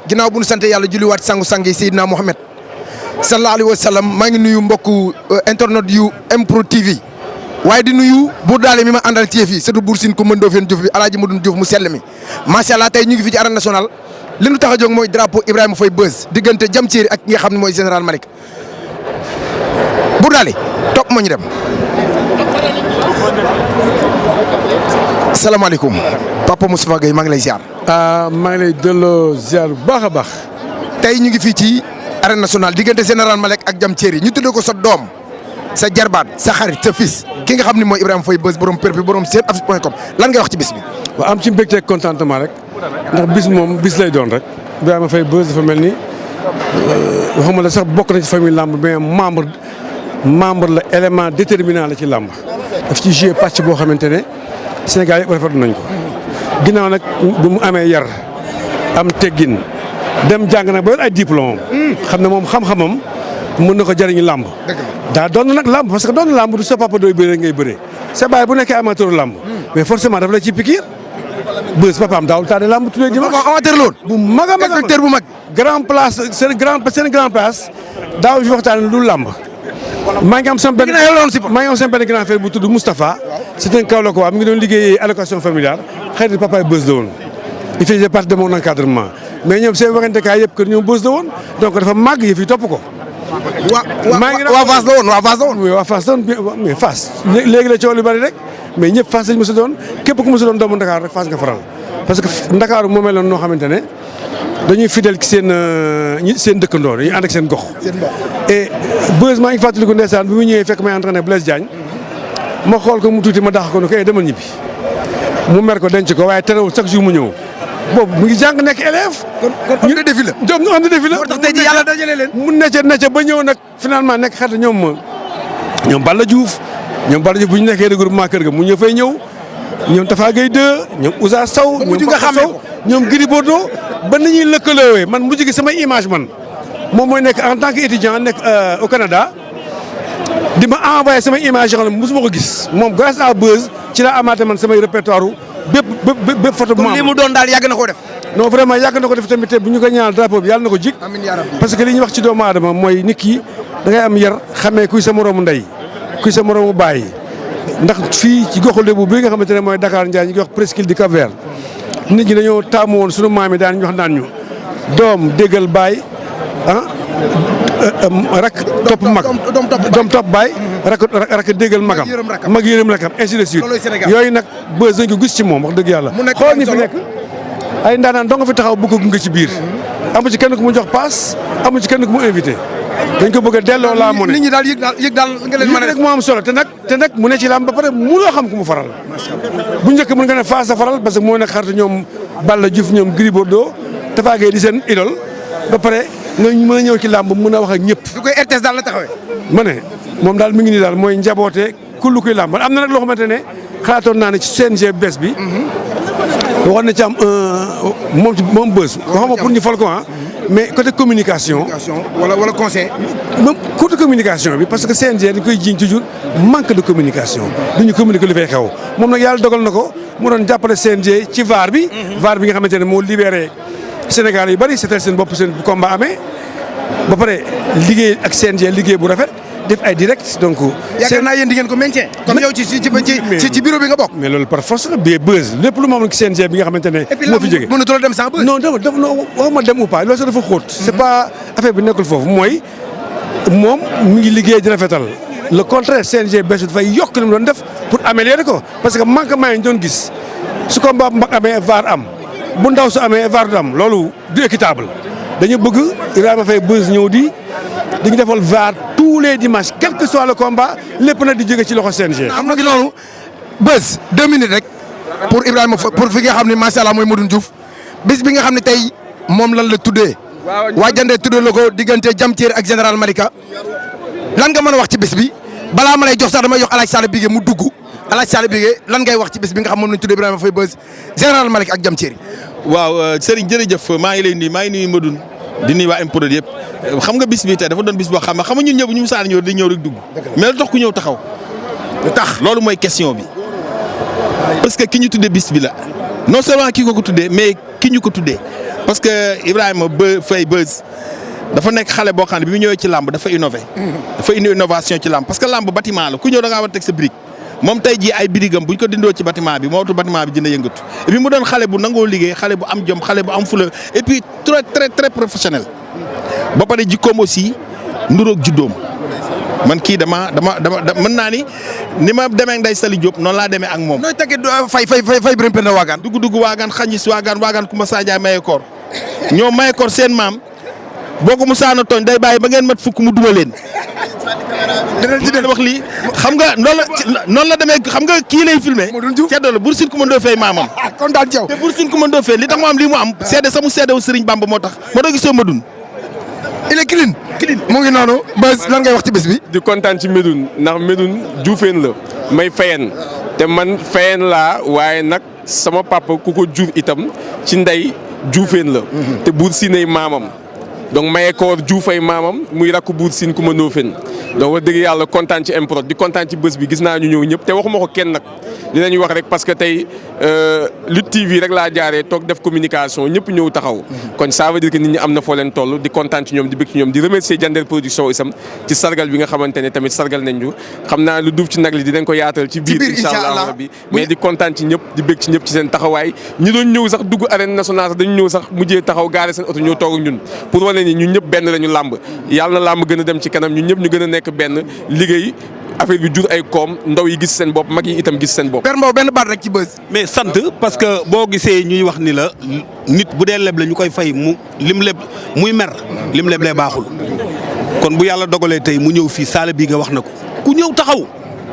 ginnaaw bu ñu sant yàlla julliwaat sangu-sang yi Seydina Mohamed sallallahu alayhi wa sallam maa ngi nuyu mbokku internet yu MPROD TV waaye di nuyu buur daale mi ma àndal ci fii surtout buur siin ko mëndoo fen Diouf bi Alaaji Modou Diouf mu sell mi macha allah tey ñu ngi fi ci arène nationale li ñu tax a jóg mooy drapeau Ibrahima Faye Beuz diggante Diam Terry ak ki nga xam ne mooy général Malick buur daale topp ma ñu dem. salaamaaleykum Papa Moustapha Gueye maa ngi lay ziar. maa ngi lay delloo ziar bu baax a baax. tey ñu ngi fii ci arène nationale diggante général Malick ak Diam Terry ñu tuddee ko sa doom sa jarbaat sa xarit sa fils ki nga xam ne mooy Ibrahima Faye Beuz borom perpi borom senaffiche.com lan ngay wax ci bis bi. waaw am ci mbégte contentement rek ndax bis moom bis lay doon rek Ibrahima Faye Beuz dafa mel ni waxuma la sax bokk na ci famille làmb mais membre la élément déterminant la ci làmb. daf ci joué pàcc boo xamante ne Sénégal yëpp rafetlu nañ ko ginnaaw nag bu mu amee yar am teggin dem jàng nag ba yor ay diplôme xam ne moom xam-xamam mën na ko jëriñu làmb. daa doon nag làmb parce que doon làmb du sa papa doy bëree ngay bëree sa baay bu nekkee amateur làmb mais forcément dafa la ci pikiir Beuz papaam daawul taane làmb tous les dimanches. amateur la woon bu mag a mag inspecteur bu mag. grand place seen grand place daaw fi waxtaan lu làmb. maa ngi am sama benn grand frère bu tudd Moustapha. c'est un Kaolack waa mi ngi doon liggéeyee allocation familiale xëy papaay Beuz la woon. il faisait partie de mon encadrement mais ñoom seen waxante kaay yëpp kër ñoom Beuz la woon donc dafa màgg yëf yi topp ko. waa Fass la woon waa Fass la woon. oui waa Fass la woon mais Fass léegi la coow lu bari rek mais ñëpp Fass lañ mës a doon képp ku mës a doon doomu Ndakaar rek Fass nga faral parce que Ndakaaru moo meloon noo xamante ne dañuy fidèle ci seen dëkkandoo dañuy ànd ak seen gox. et Beuz maa ngi fàttaliku ndeysaan bi mu ñëwee fekk may entraîné Blaise Diagne ma xool ko mu tuuti ma dàq ko ne ko demal ñibbi mu mer ko denc ko waaye terewul chaque jour mu ñëw boobu mu ngi jàng nekk élève. kon ñu défi la. ñu ànd défi la. moo tax tey jii yàlla dajale leen. mu necce ba ñëw nag finalement nekk xarit ñoom Balla Diouf bu ñu nekkee regroupement kër ga mu ñëw fay ñëw ñoom Tafa Gueye 2 ñoom Ousa Sow. ñoom Papa Sow ñoom Gris Bordeaux ba ni ñuy lëkkaloowee man mujj gi samay image man moom mooy nekk en tant que étudiant nekk au Canada di ma envoyé samay image yoo xam ne mosuma ko gis moom grâce à Beuz ci la amaate man samay répertoire bépp photo bu ma am. li mu doon daal yàgg na koo def. non vraiment yàgg na ko def tamit bu ñu ko ñaanal drapeau bi yàlla na ko jik amiin yaa rabbi. parce que li ñuy wax ci doomu aadama mooy nit ki da ngay am yar xamee kuy sa moroomu ndey kuy sa moroomu baay ndax fii ci goxu Lebu bi nga xamante ne mooy Dakar Ndiaye ñu ngi wax presqu'île du Cap-Vert nit ñi dañoo taamu woon sunu maam yi daan ñu wax naan ñu doom déggal baay rak topp mag doom topp baay rak déggal magam mag yërëm rakam ainsi de suite yooyu nag Beuz nañ ko gis ci moom wax dëgg yàlla xool ñi fi nekk ay ndaanaan doo nga fi taxaw bu ko gunge ci biir amu ci kenn ku mu jox paas amu ci kenn ku mu invité dañ ko bëgg a delloo laa mu ne nit ñi daal yëg daal nga leen mën a rek moo am solo te nag mu ne ci lam ba pare mënoo xam ku mu faral bu njëkk mën nga ne Fass a faral parce que moo nekk xaritu ñoom Balla Diouf ñoom Gris Bordeaux Tafa Gueye di seen idole ba pare nga mën a ñëw ci làmb mën a wax ak ñëpp. du koy RTS daal la taxawee. ma ne moom daal mi ngi nii daal mooy njaboote kullu kuy làmb am na nag loo xamante ne xalaatoon naa ne ci CNG bees bi. waxoon na ci am moom Beuz. waxuma pour ñu fal ko mais côté communication. wala conseil. même côté communication bi parce que CNG dañ koy jiiñ toujours manque de communication. du ñu communiquer li fay xew moom nag yàlla dogal na ko mu doon jàppale CNG ci VAR bi. VAR bi nga xamante ne moo libéré. Sénégal yu bari seetal seen bopp seen combat amee ba pare liggéey ak CNG liggéey bu rafet def ay direct donc. yaakaar naa yéen di ngeen ko maintien. comme yow ci bureau bi nga bokk. mais loolu par force la Beuz lépp lu ma amoon ci CNG bi nga xamante ne. moo fi jógee mënatoo dem sans Beuz. non waxuma dem ou pas loolu sax dafa xóot. c'est pas affaire bi nekkul foofu mooy moom mi ngi liggéey di rafetal le contraire CNG bees bi dafay yokk li mu doon def pour améliorer ko parce que manquement yi ñu doon gis su combat bu mag amee VAR am. bu ndaw su amee VAR du am loolu du équitable dañu bëgg Ibrahima Faye Beuz ñëw di ñu defal VAR tous les dimanches quel que soit le combat lépp nag di jóge ci loxo CNG. am na gi noonu Beuz 2 minutes rek pour Ibrahima pour fi nga xam ne macha allah mooy Modou Diouf bis bi nga xam ne tey moom lan la tuddee. waa Jandee tuddee la ko diggante Diam Terry ak général Malika lan nga mën a wax ci bis bi balaa ma lay jox sax damay jox Alaaji Sall Bigué mu dugg Alaaji Sall Bigué lan ngay wax ci bis bi nga xam moom lañ tuddee Ibrahima Faye Beuz général Malick ak Diam Terry. waaw Serigne jërëjëf maa ngi lay nuyu maa ngi nuyu Modou di nuyu waa MPROD yëpp xam nga bis bi tey dafa doon bis boo xam nga ñun ñëpp ñu musaan ñëw di ñëw rek dugg mais lu tax ku ñëw taxaw lu tax loolu mooy question bi parce que ki ñu tuddee bis bi la non seulement ki ko tuddee mais ki ñu ko tuddee parce que Ibrahima Faye Beuz dafa nekk xale boo xam ne bi mu ñëwee ci làmb dafa innové. dafa indi innovation ci làmb parce que làmb bâtiment la ku ñëw da ngaa war a teg sa brique moom tey jii ay birigam bu ñu ko dindoo ci bâtiment bi moo watu bâtiment bi dina yëngatu et puis mu doon xale bu nangoo liggéey xale bu am jom xale bu am fula et puis très professionnel ba pare jikkoom aussi nduroog juddoom man kii dama mën naa ni ma demee ak Ndeye Saly Diop noonu laa demee ak moom. nooy tàggee fay Birame Penda Waagaan. dugg waagaan xañis waagaan Kumba Sadia Mayekoor ñoom Mayekoor seen maam boo ko musaana tooñ day bàyyi ba ngeen mat fukk mu duma leen. danañ ci wax lii xam nga noonu la demee xam nga kii lay filmé. ceddo la Bour Sine Coumba Ndoffène maamam. kontaan ci yow te Bour Sine Coumba Ndoffène li tax mu am lii mu am. seede samu seedewu Serigne Bamba moo tax moo tax gisoo Madoune. il est clean. mu ngi noonu Beuz lan ngay wax ci bés bi. di kontaan ci Médoune ndax Médoune juufeen la may fayen te man fayen laa waaye nag sama papa ku ko jur itam ci ndey juufeen la. te Bour Sine ay maamam. donc Mayekoor Diouf ay maamam muy rakk Bour Sine Coumba Ndoffène donc wax dëgg yàlla kontaan ci Mprod di kontaan ci bés bi gis naa ñu ñëw ñëpp te waxuma ko kenn nag li nañu wax rek parce que tey Lutte TV rek laa jaaree toog def communication ñëpp ñëw taxaw kon ça veut dire que nit ñi am na foo leen toll di kontaan ci ñoom di bëgg ci ñoom di remercier Diender Production isam ci sargal bi nga xamante ne tamit sargal nañ ñu xam naa lu duuf ci nag li dinañ ko yaatal ci biir incha allah rabbi mais di kontaan ci ñëpp di bëgg ci ñëpp ci seen taxawaay ñi doon ñëw sax dugg arène nationale sax dañu ñëw sax mujjee taxaw gaare seen oto ñëw toog ak ñun pour wane ni ñun ñëpp benn lañu làmb yàlla na làmb gën a dem ci kanam ñun ñëpp ñu gën a nekk benn liggéey affaire bi jur ay koom ndaw yi gis seen bopp mag yi itam gis seen bopp. Père Mbow benn baat rek ci Beuz. mais sant parce que boo gisee ñuy wax ni la nit bu dee leble ñu koy fay lim leb muy mer lim leblee baaxul kon bu yàlla dogalee tey mu ñëw fii saala bii nga wax na ko ku ñëw taxaw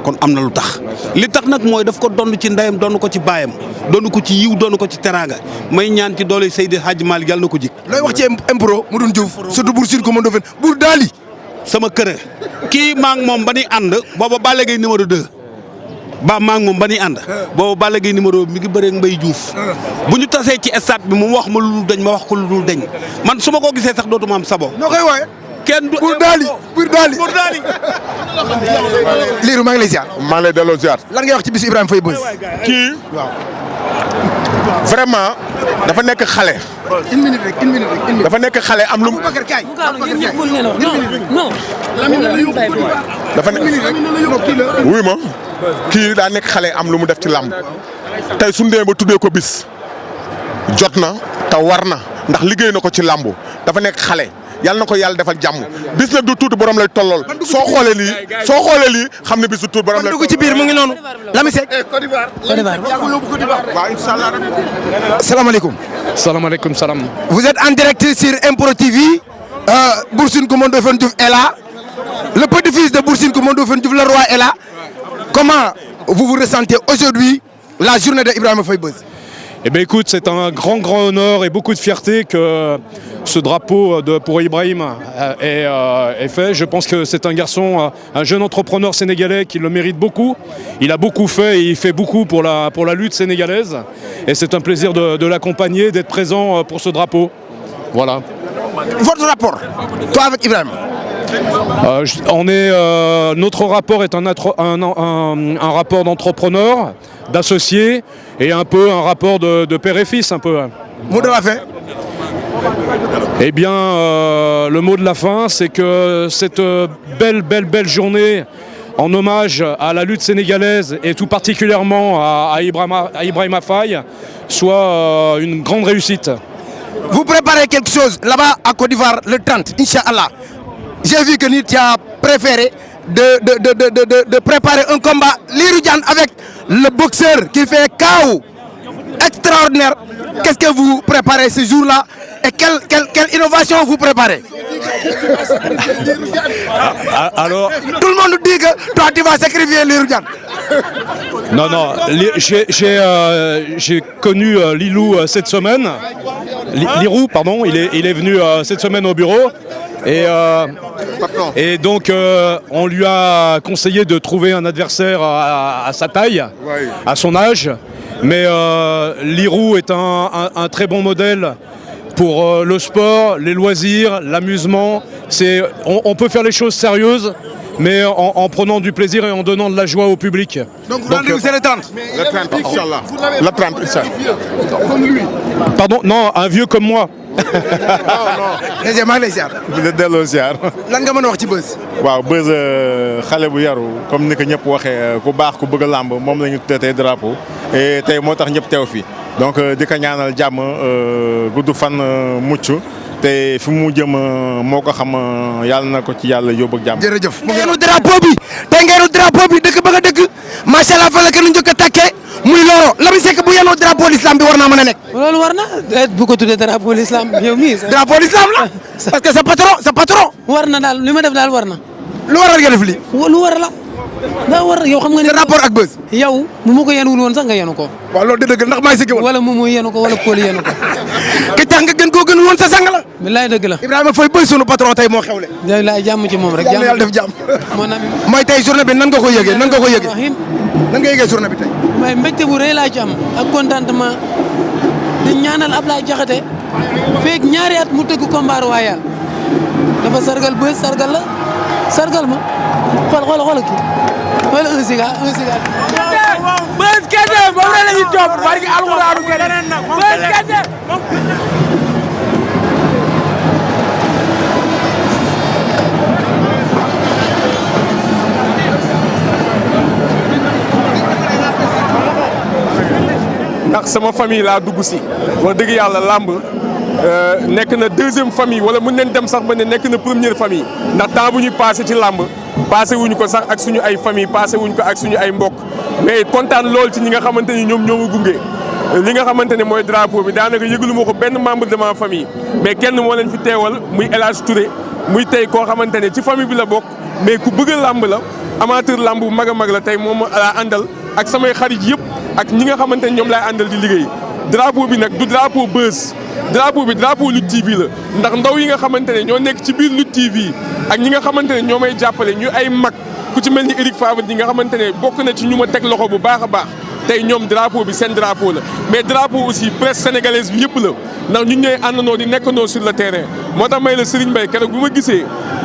kon am na lu tax li tax nag mooy daf ko donn ci ndeyam donn ko ci baayam donn ko ci yiw donn ko ci teraanga may ñaan ci doole Seydi Hadji Malick yàlla na ko jik looy wax ci Impro Madoune Diouf surtout Bour Sine Coumba Ndoffène Bour Daali. sama kër kii maa ngi moom ba ñuy ànd booba Balla Gaye numéro 2 maa ngi moom ba ñuy ànd booba Balla Gaye numéro mi ngi bëreeg Mbaye Diouf bu ñu tasee ci stade bi mu wax ma lu dul dañ ma wax ko lu dul dañ man su ma ko gisee sax dootuma am sabo. noo koy wooye kenn du Bour Daali. Lirou maa ngi lay ziar. maa ngi lay delloo ziar. lan ngay wax ci bisu Ibrahima Faye Beuz. kii vraiment dafa nekk xale. une minute rek. dafa nekk xale am lu mu. Boubacar Kaay. dafa ne wuy ma kii daa nekk xale am lu mu def ci làmb tey su ndee ba tuddee ko bis jot na te war na ndax liggéey na ko ci làmb dafa nekk xale yàlla na ko yàlla defal jàmm bis nag du tuuti borom lay tollool soo xoolee lii xam ne bis du tuuti borom lay dugg ci biir mu ngi noonu. Lami Seck. Côte d'Ivoire. waaw incha allah. salaamaaleykum. Salaamaaleykum salaam. Vous êtes en direct sur Impro TV. Bour Sine Coumba Ndoffène Diouf est là. Le petit-fils de Bour Sine Coumba Ndoffène Diouf, le roi, est là. Comment vous vous ressentez aujourd'hui, la journée de Ibrahima Faye Beuz? Eh bien écoute, c'est un grand honneur et beaucoup de fierté que ce drapeau pour Ibrahim est fait. Je pense que c'est un garçon, un jeune entrepreneur sénégalais qui le mérite beaucoup. Il a beaucoup fait et il fait beaucoup pour la lutte sénégalaise. Et c'est un plaisir de l'accompagner, d'être présent pour ce drapeau. Voilà. Votre rapport, toi avec Ibrahima? Notre rapport est un rapport d'entrepreneur, d'associé et un peu un rapport de père et fils un peu. Mot de la fin. Eh bien, le mot de la fin, c'est que cette belle journée en hommage à la lutte sénégalaise et tout particulièrement à Ibrahima Faye soit une grande réussite. Vous préparez quelque chose là-bas à Côte d'Ivoire le 30, Inch'Allah. J'ai vu que tu as préféré de préparer un combat Lirou Diane avec le boxeur qui fait KO extraordinaire. Qu'est-ce que vous préparez ce jour-là et quelle innovation vous préparez? Alors, tout le monde dit que toi tu vas sacrifier Lirou Diane. Non, j'ai connu Lilou cette semaine. Lirou, pardon, il est venu cette semaine au bureau. Et donc, on lui a conseillé de trouver un adversaire à sa taille, à son âge. Mais Lirou est un très bon modèle pour le sport, les loisirs, l'amusement. On peut faire les choses sérieuses, mais en prenant du plaisir et en donnant de la joie au public. Donc rendez-vous c'est le 30. Le 30, Inch'Allah. Le 30, Inch'Allah. Pardon, non, un vieux comme moi. DG maa ngi lay ziar. di la delloo ziar. lan nga mën a wax ci Beuz. waaw Beuz xale bu yaru comme ni ko ñëpp waxee ku baax ku bëgg a làmb moom la ñu tey drapeau et tey moo tax ñëpp teew fi donc di ko ñaanal jàmm gudd fan mucc te fi mu jëm moo ko xam yàlla na ko ci yàlla yóbbu ak jàmm. jërëjëf. ngeenu drapeau bi tey ngeenu drapeau bi dëkk bëgg a dëkk macha allah fa la kenn njëkk a takkee muy Loro Lamine Seck bu yenu drapeau l'islam bi war naa mën a nekk. loolu war na bu ko tuddee drapeau l'islam yow mii. drapeau l'islam la. parce que sa patron. war na daal li ma def daal war na. lu waral nga def lii. lu war la. daa war yow xam nga ne. sa rapport ak Beuz. yow bu ma ko yenuwul woon sax nga yenu ko. waaw loolu dëgg ndax maa ngi woon. wala moom mooy yenu ko wala Koli yenu ko. ki tax nga gën koo gën woon sa sang la. bilaay dëgg la. Ibrahima Faye Beuz sunu patron tey moo xewle. bilaay jàmm ci moom rek. jàmm yàlla def jàmm. moo naan mooy tey journée bi nan nga ko yëgee nan nga ko yëgee. nan nga yëgee journée bi tey. mooy mbégte bu rëy laa ci am ak contentement di ñaanal Ablaye Diakhaté feeg ñaari at mu tëgg combat royal dafa sargal Beuz sargal la sargal ma xool kii xool un siga. Beuz kese moom la ñuy topp barki alxuraanu keneen Beuz kese. ndax sama famille laa dugg si wax dëgg yàlla làmb nekk na deuxième famille wala mën nañ dem sax ba ne nekk na première famille ndax temps bu ñuy passé ci làmb passé wuñu ko sax ak suñu ay famille passé wuñu ko ak suñu ay mbokk mais kontaan lool ci ñi nga xamante ni ñoom ñoo ma gunge li nga xamante ne mooy drapeau bi daanaka yëgalu ma ko benn membre de ma famille mais kenn moo leen fi teewal muy El Hadj Touré muy tey koo xamante ne ci famille bi la bokk mais ku bëgg a làmb la amateur làmb bu mag a mag la tey moom laa àndal ak samay xarit yëpp ak ñi nga xamante ne ñoom laay àndal di liggéey drapeau bi nag du drapeau Beuz drapeau bi drapeau Lutte TV la ndax ndaw yi nga xamante ne ñoo nekk ci biir Lutte TV ak ñi nga xamante ne ñoo may jàppale ñu ay mag ku ci mel ni Eric Favre ñi nga xamante ne bokk na ci ñu ma teg loxo bu baax a baax tey ñoom drapeau bi seen drapeau la mais drapeau aussi presse sénégalaise bi yëpp la ndax ñun ñooy àndandoo di nekkandoo sur le terrain moo tax may la Serigne Mbaye keroog bu ma gisee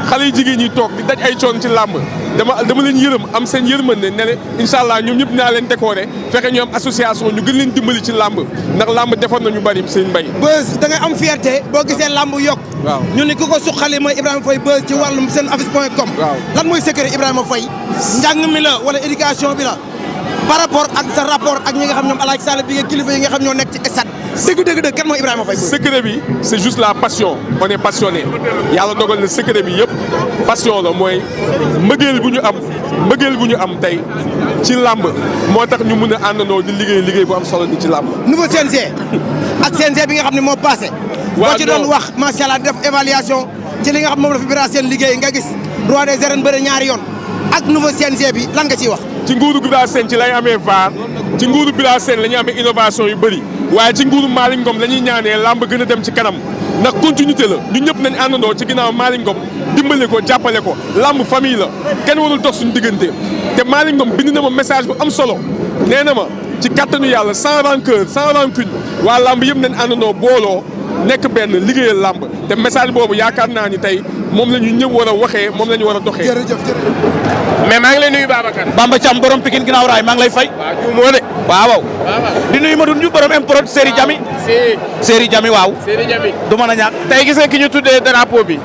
xale yu jigéen ñi toog di daj ay coon ci làmb dama leen yërëm am seen yërmande ne incha allah ñoom ñëpp naa leen décorer fexe ñu am association ñu gën leen dimbali ci làmb ndax làmb defar nañu bari Serigne Mbaye. Beuz da ngay am fierté boo gisee làmb yokk. waaw ñu ni ku ko suqali mooy Ibrahima Faye Beuz ci wàllum seen affiche.com. waaw lan mooy secret Ibrahima Faye njàng mi la wala éducation bi la par rapport ak sa rapport ak ñi nga xam ñoom Alaaji Sall bi nga kilifa yi nga xam ñoo nekk ci stade dëgg kan mooy Ibrahima Faye Beuz. secret bi c'est juste la passion on est passionné yàlla dogal na secret bi yëpp passion la mooy mbëggeel bu ñu am tey ci làmb moo tax ñu mën a àndandoo di liggéey bu am solo ni ci làmb. nouveau CNG ak CNG bi nga xam ne moo passé. boo ci doon wax macha allah def évaluation ci li nga xam moom la fi bira seen liggéey nga gis roi des arènes bëre ñaari yoon ak nouveau CNG bi lan nga ciy wax. ci nguuru Bira Sène ci lay amee VAR ci nguuru Bira Sène la ñuy amee innovation yu bëri waaye ci nguuru Malick Ngom la ñuy ñaanee làmb gën a dem ci kanam ndax continuité la ñun ñëpp nañ àndandoo ci ginnaaw Malick Ngom dimbale ko jàppale ko làmb famille la kenn warul dox suñu diggante te Malick Ngom bind na ma message bu am solo nee na ma ci kattanu yàlla sans rancœur sans rancune waa làmb yëpp nañ àndandoo booloo nekk benn liggéeyal làmb te message boobu yaakaar naa ni tey moom la ñu ñëpp war a waxee moom la ñu war a doxee. jërëjëf. mais maa ngi lay nuyu Babacar. Bamba Thiam borom Pikine ginnaaw raay maa ngi lay fay. waaw jiw moo de. waaw. di nuyu Madoune Diouf borom Improd Séri Jami. Séri Jami waaw. Séri Jami. du mën a ñàkk. tey gis nga ki ñu tuddee drapeau bi.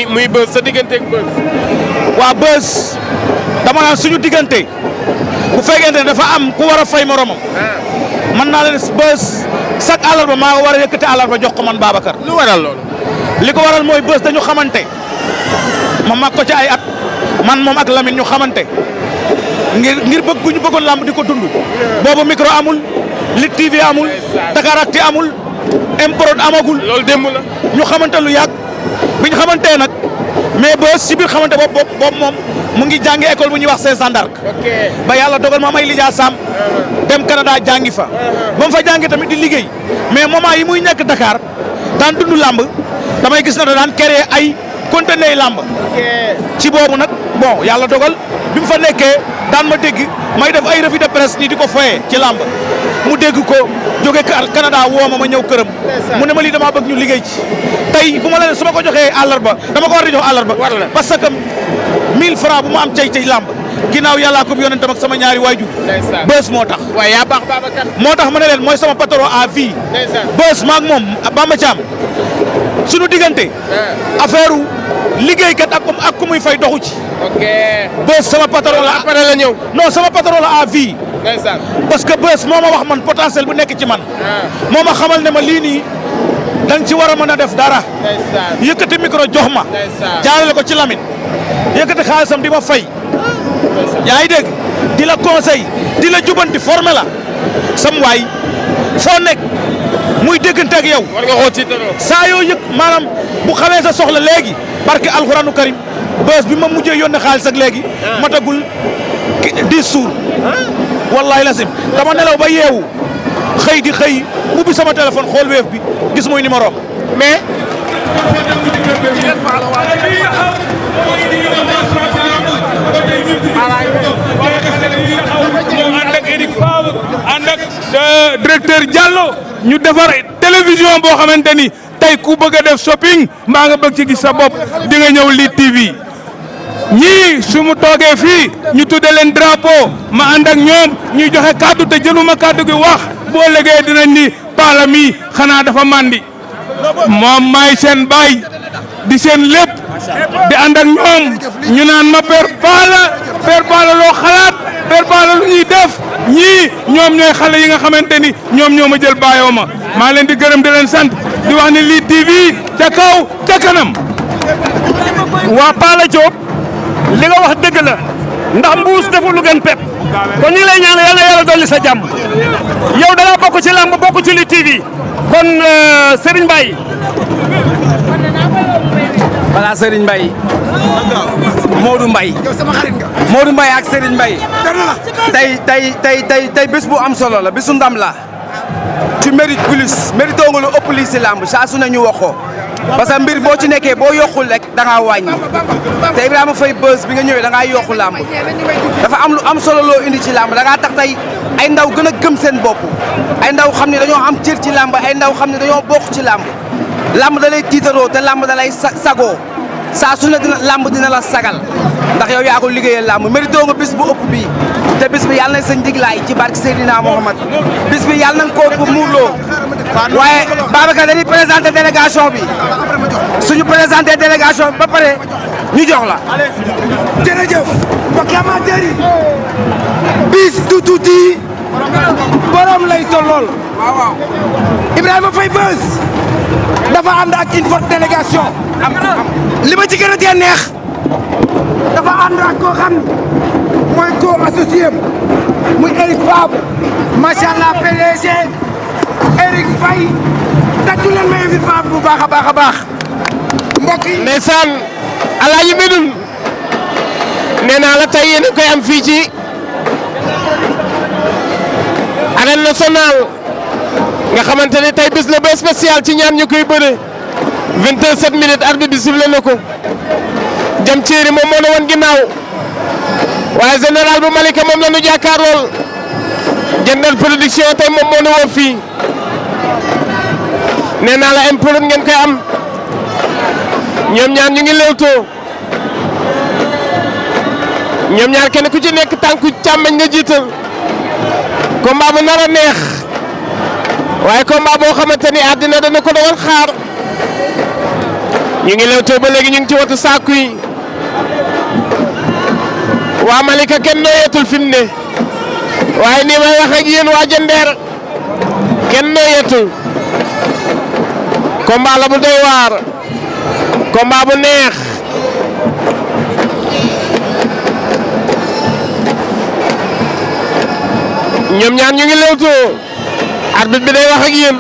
muy Beuz sa digganteeg Beuz. waa Beuz dama naan suñu diggante bu fekkente ne dafa am ku war a fay moromam. mën naa leen Beuz chaque àllarba maa ngi war a yëkkati àllarba jox ko man Babacar. lu waral loolu. li ko waral mooy Beuz dañu xamante ma mag ko ci ay at man moom ak Lamine ñu xamante ngir bëgg gu ñu bëggoon làmb di ko dund boobu micro amul Lutte TV amul Dakaractu amul Improd amagul. loolu démb la. ñu xamante lu yàgg bi ñu xamantee nag mais Beuz si biir xamante boobu moom mu ngi jàngi école bu ñuy wax César Dark ba yàlla dogal ma am ay lijaa Sam dem Canada jàngi fa ba mu fa jàngi tamit di liggéey mais moment yi muy nekk Dakar daan dund làmb damay gis na da daan créer ay contenu làmb ci boobu nag bon yàlla dogal bi mu fa nekkee daan ma dégg may def ay revue de presse nii di ko foyee ci làmb mu dégg ko jóge Canada woo ma ñëw këram mu ne ma lii damaa bëgg ñu liggéey ci tey bu ma la ne su ma ko joxee àllarba dama ko war di jox àllarba parce que 1000 francs bu ma am cay làmb ginnaaw yàllaa ko yonentam ak sama ñaari waajur Beuz moo tax waaye yaa baax Babacar. moo tax ma ne leen mooy sama patron à vie Beuz maag moom Bamba Thiam suñu diggante affaire liggéeykat ak ku muy fay doxu ci. ok Beuz sama patron la après la ñëw. non sama patron la à vie. ndeysaan. parce que Beuz moo ma wax man potentiel bu nekk ci man. moo ma xamal ne ma lii nii dañ ci war a mën a def dara. ndeysaan. yëkkati micro jox ma. ndeysaan. jaarale ko ci Lamine. yëkkati xaalisam di ma fay. yaa ngi dégg di la conseil di la jubanti formé la sam waay foo nekk muy déggante ak yow. war nga koo tiitaroo. saa yoo yëg maanaam bu xamee sa soxla léegi barke alxuraanu karim Beuz bi ma mujjee yónnee xaalis ak léegi. matagul 10 jours. wallahi lasim dama nelaw ba yeewu xëy di xëy ubbi sama téléphone xool weef bi gis muy numéro mais. ànd ak Eric Favre ànd ak directeur Diallo ñu defar télévision boo xamante ni tey ku bëgg a def shopping mbaa nga bëgg ci gis sa bopp di nga ñëw Lutte TV ñii su mu toogee fii ñu tudde leen drapeau ma ànd ak ñoom ñuy joxe kaddu te jëluma kaddu gi wax boo légee dinañ ni paala mi xanaa dafa mandi moom maay seen baay di seen lépp di ànd ak ñoom ñu naan ma père Paala loo xalaat père Paala lu ñuy def ñii ñoom ñooy xale yi nga xamante ni ñoom ñoo ma jël bàyyoo ma maa leen di gërëm di leen sant di wax ni Lutte TV ca kaw ca kanam. waa Paala Diop li nga wax dëgg la ndax mbuus deful lu gën pep kon ñu ngi lay ñaan yàlla yàlla dolli sa jàmm yow da nga bokk ci làmb bokk ci Lutte TV kon Serigne Mbaye. voilà Serigne Mbaye Modou Mbaye Modou Mbaye ak Serigne Mbaye tey bés bu am solo la bésu ndam la tu mérites plus mérito nga lu ëpp lii si làmb saa su ne ñu wax ko parce que mbir boo ci nekkee boo yokkul rek da ngaa wàññi te Ibrahima Faye Beuz bi nga ñëwee da ngaa yokku làmb dafa am lu am solo loo indi ci làmb da ngaa tax tey ay ndaw gën a gëm seen bopp ay ndaw xam ne dañoo am cër ci làmb ay ndaw xam ne dañoo bokk ci làmb làmb da lay tiitaroo te làmb da lay sagoo saa su ne làmb dina la sagal ndax yow yaa ko liggéeyal làmb mérito nga bis bu ëpp bii te bis bi yàlla na sa njiglaay ci barke Seydina Mohamed bis bi yàlla na nga ko muurloo waaye Babacar dañuy présenté délégation bi suñu présenté délégation bi ba pare ñu jox la. jërëjëf mbokki amateur yi bis du tuuti borom lay tollool Ibrahima Faye Beuz dafa ànd ak une forte délégation li ma ci gën a tee neex dafa ànd ak koo xam mooy co-associé muy Eric Favre macha allah PDG Eric Faye tàccu leen ma Eric Favre bu baax a baax a baax mbokk yi. ndeysaan Alaaji Medoune nee naa la tey yéen a koy am fii ci arène nationale nga xamante ni tey bis la ba spécial ci ñaar ñu koy bëre 27 minutes arbitre bi sifflé na ko jam ceeri moom moo ne woon ginnaaw waaye général bu Malika moom la ñu jàkkaarlool Jëndal production tey moom moo ne woon fii nee naa la import ngeen koy am ñoom ñaar ñu ngi lewtoo ñoom ñaar kenn ku ci nekk tànku càmmeñ nga jiital combat bu nar a neex waaye combat boo xamante ni àddina dana ko doon xaar ñu ngi lewtoo ba léegi ñu ngi ci watu saaku yi waa Malika kenn nooyeetul fi mu ne waaye nii may wax ak yéen waa Jandeer kenn nooyeetul combat la bu doy waar combat bu neex ñoom ñaar ñu ngi lewtoo arbitre bi day wax ak yéen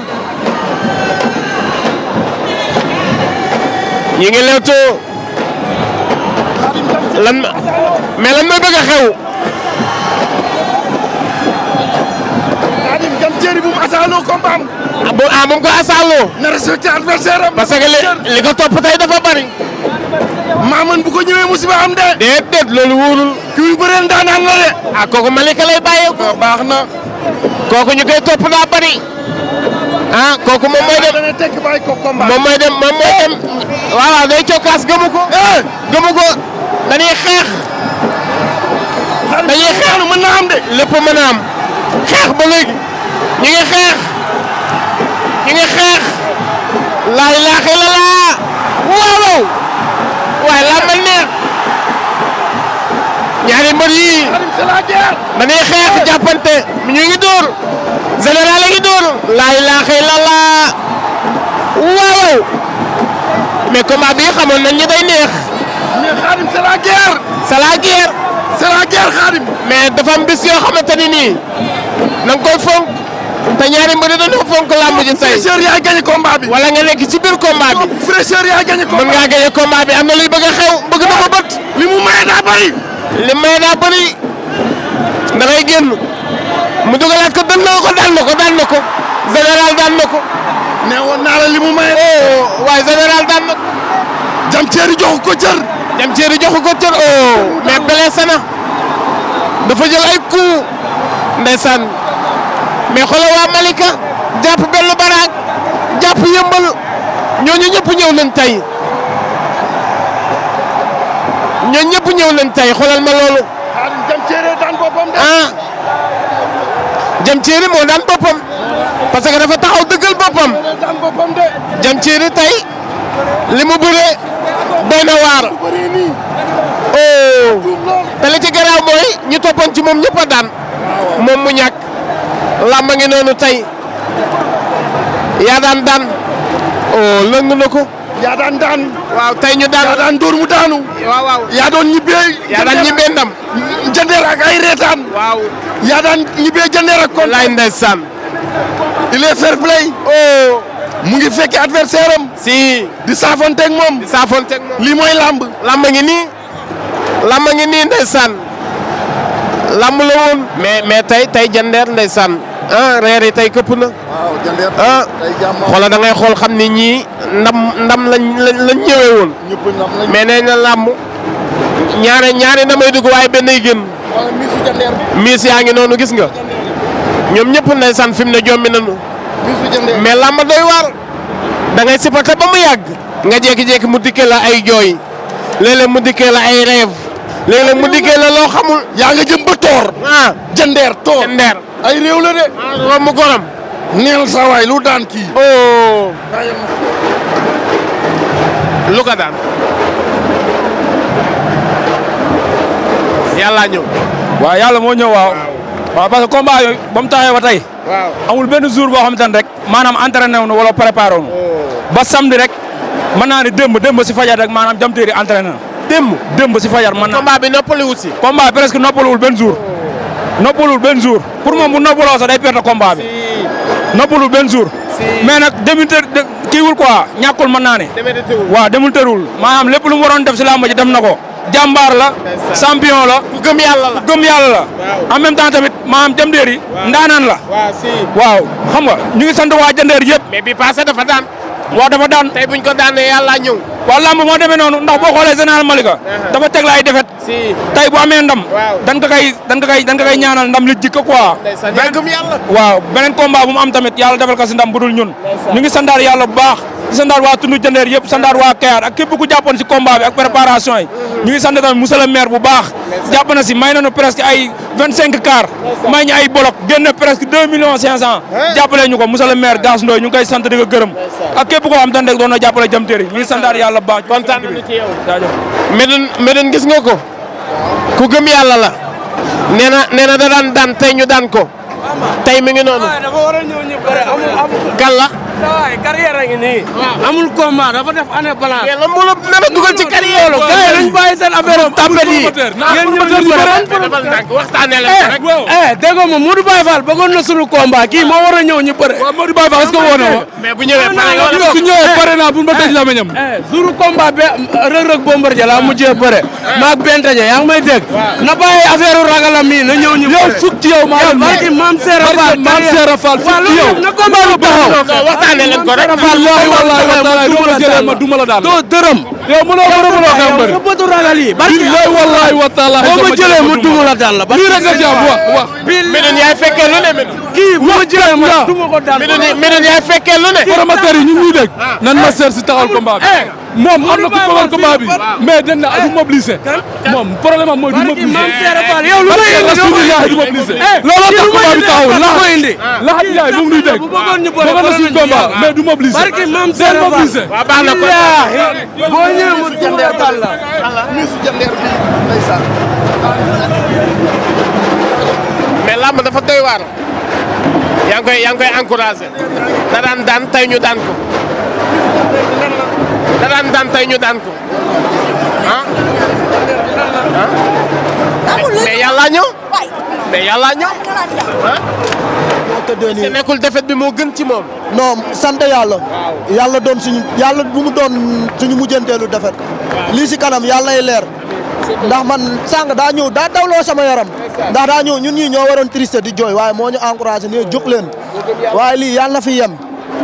ñu ngi lewtoo lan mais lan mooy bëgg a xew. Khadim Jam Téeri bu mu asaaloo combat am. bu mu ko asaaloo. na respecté adversaire am. parce que li ko topp tey dafa bari. Maaman bu ko ñëwee musiba am de. déedéet loolu wóorul. kuy bëreel daanaan la de. ah kooku Malika lay bàyyeekoo. baax na. kooku ñu koy topp daa bari. ah kooku moom mooy dem dana tekk bàyyi ko combat. moom mooy dem waaw day cokkaas gëmu ko. gëmu ko dañuy xeex. dañuy xeex mën naa am de. lépp mën a am xeex ba léegi ñu ngi xeex laa ilaaha illallaah waaw waaye laa mel neex ñaari mbër yi dañuy xeex jàppante ñu ngi dóor général a ngi dóor laa ilaaha illallaah waaw mais combat bi xamoon nañ ñu day neex. mais Khadim c'est la guerre. c'est la guerre. c'est la guerre Khadim. mais dafa am bis yoo xamante ni nii na nga koy fonk te ñaari mbër dañoo fonk làmb ji tey. fraîcheur yaay gagné combat bi. wala nga nekk ci biir combat bi. fraîcheur yaay gagné combat bi. mën ngaa gagné combat bi am na luy bëgg a xew bëgg na ko bët. li mu maye daa bëri. li maye daa bëri da ngay génn mu dugalaat ko daan na ko général daan na ko. ne woon naa la li mu maye. waaye général daan na ko. jam ceeri joxu ko cër. mais blessé na dafa jël ay coups ndeysaan mais xoolal waa Malika jàpp benn baraag jàpp yëmbal ñooñu ñëpp ñëw nañ tey xoolal ma loolu. jam ceeri daan boppam de. jam ceeri moo daan boppam parce que dafa taxaw dëggal boppam. jam ceeri tey li mu bëree doy na waar. te li ci garaaw mooy ñu toppoon ci moom ñëpp a daan moom mu ñàkk làmb ngi noonu tey yaa daan lëng na ko. yaa daan. waaw tey ñu daan. yaa daan dóor mu daanu. waaw. yaa doon ñibbee. ndam. jandeer ak ay reetaan. waaw. yaa daan ñibbee jandeer ak kon. wallaay ndeysaan. il est fair play. mu ngi fekk adversaire am. si. di saafonteeg moom. lii mooy lamb. lamb ngi nii ndeysaan. lamb la woon. mais tey jandeer ndeysaan. reer yi tey këpp na. waaw jandeer tey jàmm. xoola da ngay xool xam ni ñii ndam lañ ñëwee woon. ñëpp ndam lañ. mais nee na lamb ñaari damay dugg waaye benn yi gën. miisu jandeer. miis yaa ngi noonu gis nga. ñoom ñëpp ndeysaan fi mu ne jommi nañu. mais làmb doy waar da ngay supporter ba mu yàgg nga jékki-jékki mu dikkee la ay jooy léeg-léeg mu dikkee la ay rêve léeg-léeg mu dikkee la loo xamul. yaa nga jëm ba toor. jandeer toor ay réew la de. romb gorom. neel sa waay lu daan kii. lu ko daan. yàlla ñëw. waaw yàlla moo ñëw waaw. waaw parce que combat yooyu ba mu taxee ba tey. waaw amul benn jour boo xamante ne rek maanaam entraîné wu wala préparé wu ba samedi rek mën naa ne démb si fajar rek maanaam Diam Terry entraîné na. démb si fajar mën naa. combat bi noppaliwul si. combat bi presque noppaluwul benn jour. pour moom bu noppaloo sax day perte combat bi. noppaluwul benn jour. mais nag kiiwul quoi ñàkkul mën naa ne. waaw demul tërul maanaam lépp lu mu waroon def si làmb ji dem na ko. jàmbaar la champion la gëm yàlla la en même temps tamit maanaam Diam Terry ndaanaan la waaw xam nga ñu ngi sant waa jandeer yëpp mais bi passé dafa daan waaw dafa daan tey buñ ko daanee yàlla ñëw waaw lamb moo demee noonu ndax boo xoolee général Malika dafa teg la ay defet tey bu amee ndam dan ka kay ñaanal ndam li jikko quoi gëm yàlla waaw beneen combat bu mu am tamit yàlla defal ko si ndam bu dul ñun ñu ngi sandaar yàlla bu baax di sandaar waa tundu jandeer yëpp sandaar waa Kayar ak képp ku jàppoon si combat bi ak préparation yi ñu ngi sant tamit monsieur le maire bu baax jàpp na si may nañu presque ay 25 car may ñu ay bolok génne presque 2 millions 500 jàppale ñu ko monsieur le maire Gass Ndoye ñu ngi koy sant di ko gërëm ak képp koo xam te ne doon na jàppale Diam Terry ñu ngi sandaar yàlla bu baax kontaan nañu ci yow Médoune gis nga ko ku gëm yàlla la nee na da daan tey ñu daan ko tey mi ngi noonu dafa war a ñëw ñu bëre amul kàlla waaye carrière a ngi nii. amul combat dafa def année balance. mais lan moo la nar a dugal ci carrière la. gars yi nañu bàyyi seen affaire am tapet yi. ngeen ñëw ñu bëre waxtaanee leen rek. déggoo ma Modou Baye Fall bëggoon na sunu combat kii moo war a ñëw ñu bëre. waaw Modou Baye Fall est-ce que woo na ma. mais bu ñëwee pare nga wala su ñëwee pare naa pour ma tëj la ma ñam. sunu combat be Reug Reug Bombardier laa mujjee bëre. maag Bentaje yaa ngi may dégg. na bàyyi affaire ragalam mi na ñëw ñu bëre. yow sukk ci yow maa yow barki Maam Seera Fall sukk ci yow. na combat bu taxaw. waxtaanee leen ko rek. wallahi ma duma la daal doo dërëm yow mënoo xeex mbër. yow bëtu ragal yi. billahi wallahi wa taala. boo ma jëlee mu duma la daal la. lii rek nga jàpp wax. Médoune yaay fekkee lu ne Médoune. kii bu ma jëlee ma duma ko daal. Médoune yaay fekkee lu ne. promoteur yi ñu ñuy dégg. nan ma seet si taxawal combat bi. moom am na ku bëggoon combat bi mais dañ na du mobiliser. moom problème am mooy du mobiliser. yow lu may indi du mobiliser. looloo tax combat bi taxawul laxat Ndiaye mu ngi nuy dégg. bëggoon na suñu combat mais du mobiliser. barki maam seen mobiliser. waaw baax na ko. boo ñëwee mu jandeer bal la. mais lamb dafa doy waar. yaa ngi koy encouragé. da daan tey ñu daan ko. da daan tey ñu daan ko. ah. mais yàlla ñëw. mais yàlla ñëw. est-ce que nekkul défaite bi moo gën ci moom. non sant yàlla. yàlla doon suñu yàlla bu mu doon suñu mujjanteelu défaite. lii si kanam yàlla nay leer. ndax man sànq daa ñëw daa dawloo sama yaram. ndax daa ñëw ñun ñii ñoo waroon triste di jooy waaye moo ñu encouragé ne jóg leen. waaye lii yàlla na fi yem.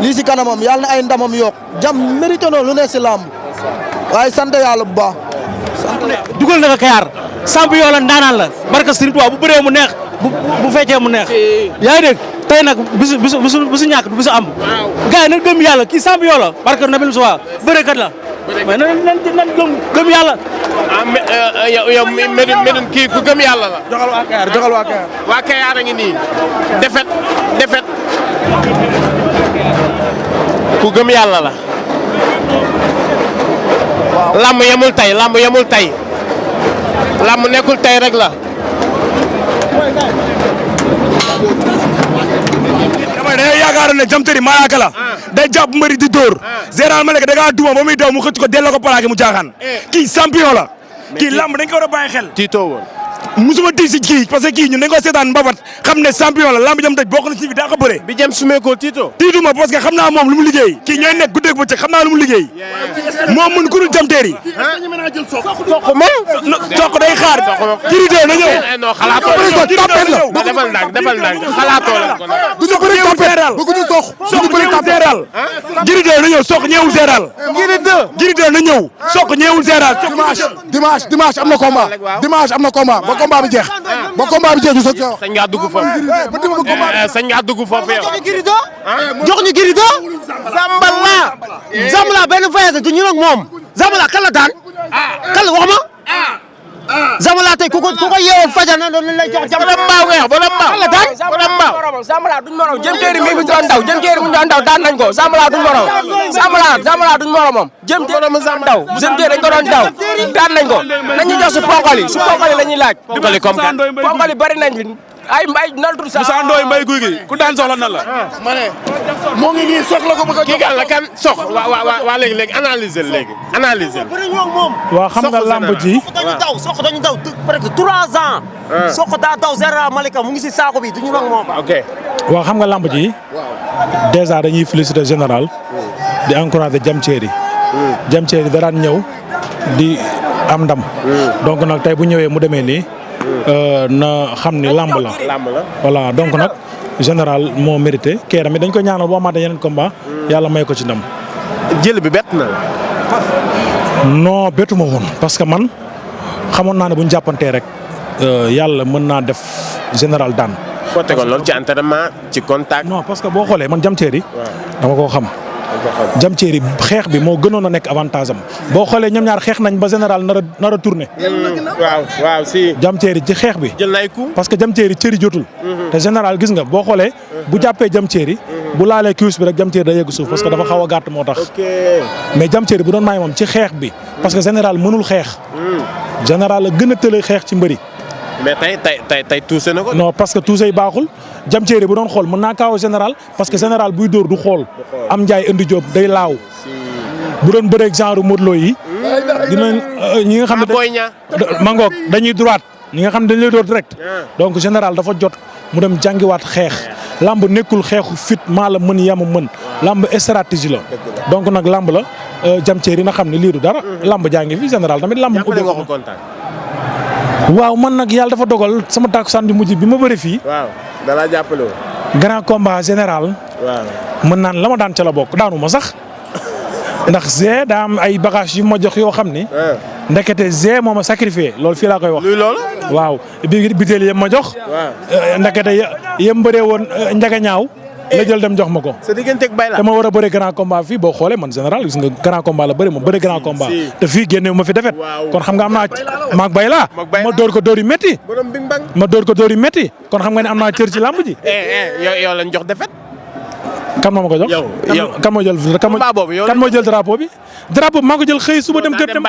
lii si kanamam yàlla na ay ndamam yokk jam mérité na lu ne si làmb. waaye sant yàlla bu baax. dugal na ko Kayar. champion la ndaanaan la. barka Serigne Touba bu bëree mu neex. bu feccee mu neex. yaa ngi dégg tey nag bisu ñàkk du bisu am. gars yi nañ gëm yàlla kii champion la. barka Nabil Moussa bërekat la. mais nan gëm yàlla. ah yow Médoune kii ku gëm yàlla la. joxal waa Kayar joxal waa Kayar. waa Kayar a ngi nii. defet ku gëm yàlla la. lamb yemul tey lamb nekkul tey rek la. damay dañoo yaakaar ne Diam Terry malaaka la day jàpp mbëri di dóor Général Malika da ngaa duma ba muy daw mu xëcc ko delloo ko plaqué mu jaaxaan kii champion la kii lamb dañ ko war a bàyyi xel. tiitoo woon. musuma tiit si kii parce que kii ñun dañ ko seetaan mbabat xam ne champion la lamb jam tëj bokk na ci fi daa ko bëre. bi jëm sumee ko tiitoo. tiituma parce que xam naa moom lu mu liggéey kii ñooy nekk guddeeg bëccëg xam naa lu mu liggéey moom mën ku dul Diam Terry. soq day xaar. Gris 2 na ñëw. non xalaatoo la defal ndànk xalaatoo la. du ñu bëri tapet bëgguñu sox. soq ñëwul général. Gris 2 na ñëw soq ñëwul général. Gris 2 na ñëw soq ñëwul général. dimanche am na combat. dimanche am na combat ba combat bi jeex. ba combat bi jeex ñu soog sañ ngaa dugg foofu. sañ ngaa dugg foofu yow. jox ñu Gris 2. Zambala benn voyage du ñu nag moom. Zambala kan la daan. kan la wax ma. Zambala tey ku ko yeewoo fajar na doon lay jox jam. borom mbaaw. Zambala duñ morom Diam Terry mi doon daw daan nañ ko Zambala duñ morom. Zambala duñ moromam. Diam Terry dañ ko doon daw daan nañ ko. nañu jox su ponkali la ñuy laaj. ponkali bari nañ fi ay mbay nal tur sax. Moussa Ndoye mbay guy gi ku daan soxla nan la. ma ne moo ngi nii sox la ko bëgg a jox. kii kan la kan sox waa léegi analyser léegi. waaw xam nga lamb ji. soq dañu daw presque 3 ans. soq daa daw Général Malika mu ngi si saako bi duñu nag moom. ok. waaw xam nga lamb ji. déjà dañuy féliciter général. di encourager Diam Terry. Diam Terry da daan ñëw di am ndam. donc nag tey bu ñëwee mu demee nii. na xam ni lamb la. voilà donc nag général moo mérité kii tamit dañ ko ñaanal boo amaatee yeneen combat. yàlla may ko ci ndam. jël bi bett na la. non bettu ma woon parce que man xamoon naa ne bu ñu jàppantee rek yàlla mën naa def général daan. foo tegoon loolu ci entraînement ci contact. non parce que boo xoolee man Diam Terry dama koo xam. Diam Terry xeex bi moo gënoon a nekk avantage am boo xoolee ñoom ñaar xeex nañ ba général nar a tourné. waaw si. Diam Terry ci xeex bi. jël na ay coup. parce que Diam Terry cëri jotul. te général gis nga boo xoolee. bu jàppee Diam Terry. bu laalee kiwis bi rek Diam Terry da yegg suuf parce que dafa xaw a gàtt moo tax. mais Diam Terry bu doon maay moom ci xeex bi. parce que général mënul xeex. général la gën a tële xeex ci mbëri. mais tey tuuse na ko. non parce que tuuse yi baaxul Diam Terry bu doon xool mën naa kaaw général parce que général buy dóor du xool. am njaay indi jóob day laaw. bu doon bëreeg genre Modou Lo yi. dinañ ñi nga xam ne mangoog dañuy droite ñi nga xam ne dañ lay dóor direct. donc général dafa jot mu dem jàngiwaat xeex. lamb nekkul xeexu fit maa la mën yama mën. lamb stratégie la. donc nag lamb la Diam Terry na xam ne lii du dara. lamb jaa ngi fi général tamit lamb. waaw man nag yàlla dafa dogal sama takkusaan di mujj bi ma bëri fii. waaw da laa jàppale woon. grand combat général. waaw mën naan la ma daan ca la bokk daanu ma sax. ndax Zé daa am ay bagages yu ma jox yoo xam ni. ndekete Zé moo ma sacrifié loolu fii laa koy wax. luy loolu. waaw biteel yëpp ma jox. ndekete yëpp bëree woon njaga ñaaw. la jël dem jox ma ko. sa digganteeg Bayla. dama war a bëre grand combat fii boo xoolee man général gis nga grand combat la bëri ma bëri grand combat. te fii génne ma fi defet kon xam nga am naa maag Bayla ma dóor ko dóor yu métti. borom bing bang. ma dóor ko dóor yu métti kon xam nga ne am naa cër ci làmb ji. yow lañ jox defet. kan moo ma ko jox. kan moo jël kan moo jël drapeau bi. drapeau bi maa ko jël xëy suba dem kër dem